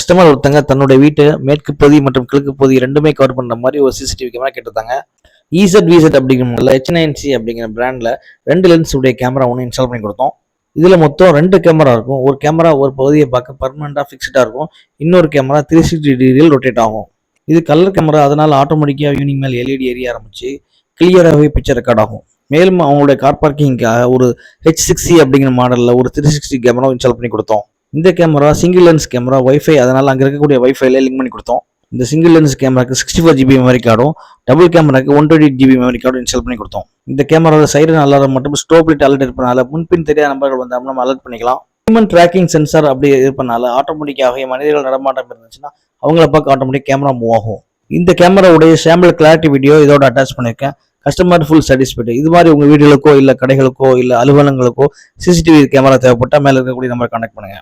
Customer ஒருத்தங்க தன்னுடைய வீட்டை மேற்கு பகுதி மற்றும் கிழக்கு பகுதி ரெண்டுமே கவர் பண்ற மாதிரி ஒரு சிசிடிவி கேமரா கேட்டிருந்தாங்க. EZVZ அப்படிங்கிற H9C அப்படிங்கிற பிராண்ட்ல 2 லென்ஸ் உடைய கேமரா ஒன்று இன்ஸ்டால் பண்ணி கொடுத்தோம். இதுல மொத்தம் 2 கேமரா இருக்கும். ஒரு கேமரா ஒரு பகுதியை பார்க்க பர்மனண்டா ஃபிக்ஸ்டா இருக்கும். இன்னொரு கேமரா 360 டிகிரியில் ரொட்டேட் ஆகும். இது கலர் கேமரா, அதனால ஆட்டோமேட்டிக்கா ஈவினிங் மேல் LED எரிய ஆரம்பிச்சு கிளியராகவே பிக்சர் ரெக்கார்ட் ஆகும். மேலும் அவங்களுடைய கார் பார்க்கிங்காக ஒரு H6C அப்படிங்கிற மாடல்ல ஒரு 360 கேமரா இன்ஸ்டால் பண்ணி கொடுத்தோம். இந்த camera single lens camera, wifi, அதனால அங்க இருக்கக்கூடிய வைஃபைல லிங்க் பண்ணி கொடுத்தோம். இந்த சிங்கிள் லென்ஸ் கேமராக்கு 64 GB மெமரி கார்டும், டபுள் கேமராக்கு 128 GB மெமரி கார்டும் இன்ஸ்டால் பண்ணி கொடுத்தோம். இந்த கேமராவோட சைரன் அலாரம் மற்றும் ஸ்டோப் லைட் அலர்ட் இருப்பதனால முன்பின் தெரியாத நம்பர்கள் வந்து நம்ம அலர்ட் பண்ணிக்கலாம். ஹியூமன் ட்ராக்கிங் சென்சார் அப்படி இருப்பதனால ஆட்டோமேட்டிக்காக மனிதர்கள் நடமாட்டம் இருந்துச்சுன்னா அவங்கள பார்க்க ஆட்டோமேட்டிக் கேமரா மூவ் ஆகும். இந்த கேமராவுடைய சாம்பிள் கிளாரிட்டி வீடியோ இதோட அட்டாச் பண்ணியிருக்கேன். Customer full satisfied. இது மாதிரி உங்க வீடுகளுக்கோ இல்ல கடைகளுக்கோ இல்ல அலுவலகங்களுக்கோ சிசிடிவி கேமரா தேவைப்பட்டா மேல இருக்கக்கூடிய நம்பரை கான்டாக்ட் பண்ணுங்க.